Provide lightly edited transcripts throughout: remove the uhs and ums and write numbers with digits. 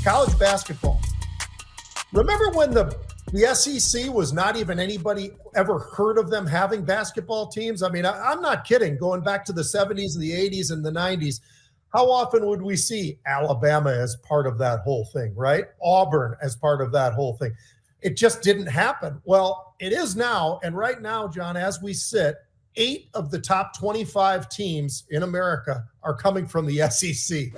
College basketball. Remember when the SEC was not even anybody ever heard of them having basketball teams? I mean, I'm not kidding. Going back to the 70s and the 80s and the 90s, how often would we see Alabama as part of that whole thing, right? Auburn as part of that whole thing. It just didn't happen. Well, it is now. And right now, John, as we sit, 8 of the top 25 teams in America are coming from the SEC.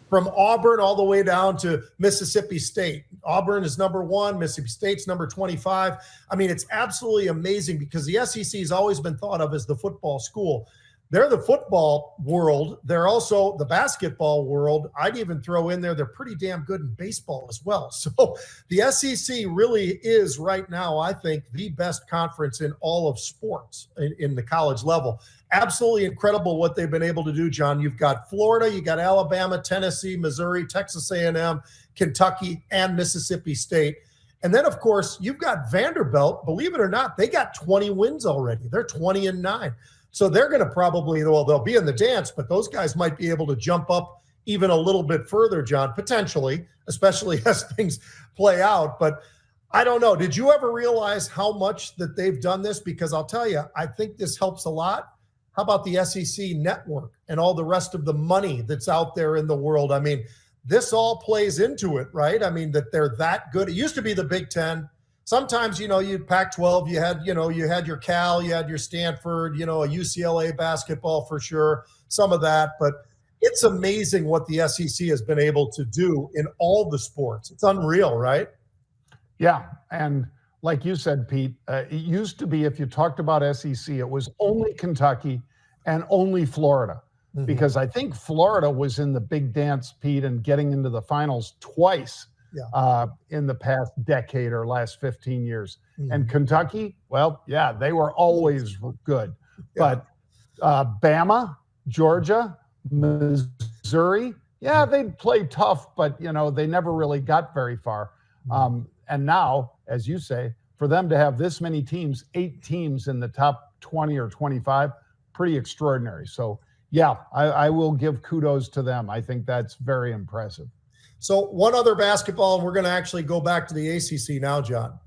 From Auburn all the way down to Mississippi State. Auburn is number 1, Mississippi State's number 25. I mean, it's absolutely amazing because the SEC has always been thought of as the football school. They're the football world. They're also the basketball world. I'd even throw in there, they're pretty damn good in baseball as well. So the SEC really is right now, I think, the best conference in all of sports in the college level. Absolutely incredible what they've been able to do, John. You've got Florida, you got Alabama, Tennessee, Missouri, Texas A&M, Kentucky, and Mississippi State. And then, of course, you've got Vanderbilt. Believe it or not, they got 20 wins already. They're 20-9. So they're going to probably, well, they'll be in the dance, but those guys might be able to jump up even a little bit further, John, potentially, especially as things play out. But I don't know. Did you ever realize how much that they've done this? Because I'll tell you, I think this helps a lot. How about the SEC network and all the rest of the money that's out there in the world? I mean, this all plays into it, right? I mean, that they're that good. It used to be the Big Ten. Sometimes, you'd Pac-12, you had your Cal, you had your Stanford, a UCLA basketball for sure, some of that. But it's amazing what the SEC has been able to do in all the sports. It's unreal, right? Yeah. And like you said, Pete, it used to be if you talked about SEC, it was only Kentucky and only Florida. Mm-hmm. Because I think Florida was in the big dance, Pete, and getting into the finals twice. Yeah. In the past decade or last 15 years. Mm-hmm. And Kentucky, well, yeah, they were always good. Yeah. But Bama, Georgia, Missouri, yeah, they played tough, but, they never really got very far. Mm-hmm. And now, as you say, for them to have this many teams, 8 teams in the top 20 or 25, pretty extraordinary. So, yeah, I will give kudos to them. I think that's very impressive. So one other basketball, and we're going to actually go back to the ACC now, John.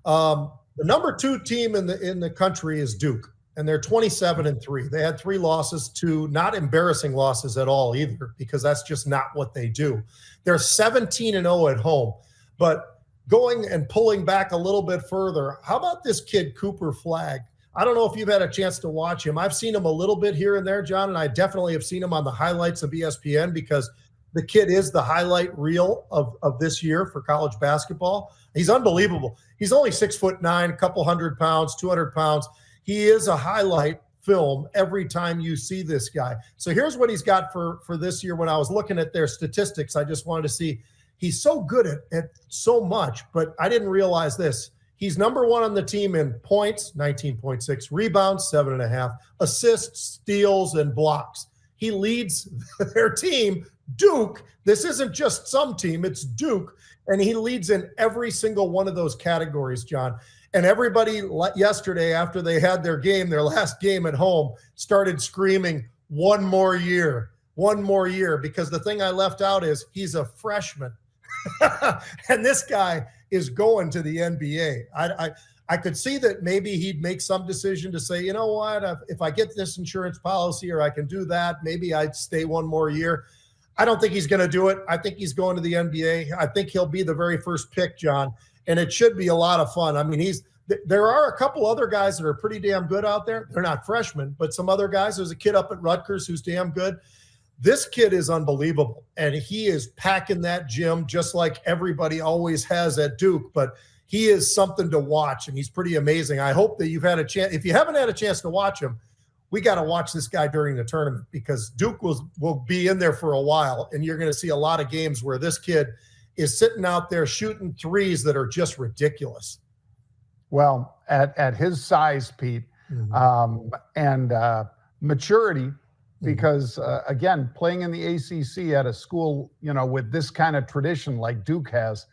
The number 2 team in the country is Duke, and they're 27-3. They had 3 losses, 2 not embarrassing losses at all either, because that's just not what they do. They're 17-0 at home. But going and pulling back a little bit further, how about this kid, Cooper Flagg? I don't know if you've had a chance to watch him. I've seen him a little bit here and there, John, and I definitely have seen him on the highlights of ESPN because the kid is the highlight reel of this year for college basketball. He's unbelievable. He's only 6'9", a couple 100 pounds, 200 pounds. He is a highlight film every time you see this guy. So here's what he's got for this year. When I was looking at their statistics, I just wanted to see he's so good at so much, but I didn't realize this. He's number 1 on the team in points, 19.6, rebounds, 7.5, assists, steals, and blocks. He leads their team, Duke. This isn't just some team, it's Duke. And he leads in every single one of those categories, John. And everybody yesterday, after they had their last game at home, started screaming, one more year, because the thing I left out is he's a freshman. And this guy is going to the NBA. I could see that maybe he'd make some decision to say, you know what, if I get this insurance policy or I can do that, maybe I'd stay one more year. I don't think he's going to do it. I think he's going to the NBA. I think he'll be the very first pick, John, and it should be a lot of fun. I mean, there are a couple other guys that are pretty damn good out there. They're not freshmen, but some other guys. There's a kid up at Rutgers who's damn good. This kid is unbelievable, and he is packing that gym just like everybody always has at Duke, but he is something to watch, and he's pretty amazing. I hope that you've had a chance. If you haven't had a chance to watch him, we got to watch this guy during the tournament because Duke will be in there for a while, and you're going to see a lot of games where this kid is sitting out there shooting threes that are just ridiculous. Well, at his size, Pete, and maturity, because, again, playing in the ACC at a school, with this kind of tradition like Duke has,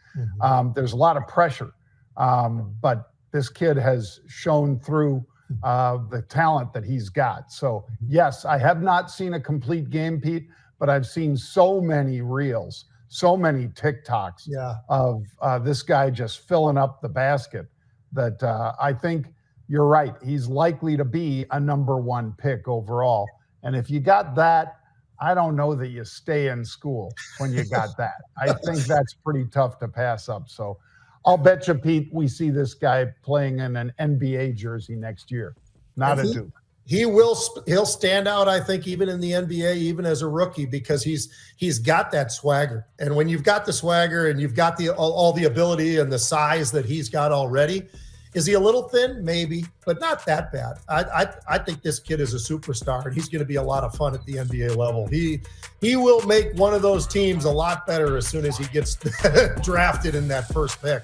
there's a lot of pressure. But this kid has shown through the talent that he's got. So, yes, I have not seen a complete game, Pete, but I've seen so many reels so many TikToks of this guy just filling up the basket that I think you're right. He's likely to be a number 1 pick overall. And if you got that, I don't know that you stay in school when you got that. I think that's pretty tough to pass up. So I'll bet you, Pete, we see this guy playing in an NBA jersey next year, not a Duke. He'll stand out, I think, even in the NBA, even as a rookie, because he's got that swagger. And when you've got the swagger and you've got all the ability and the size that he's got already, is he a little thin? Maybe, but not that bad. I think this kid is a superstar, and he's going to be a lot of fun at the NBA level. He will make one of those teams a lot better as soon as he gets drafted in that first pick.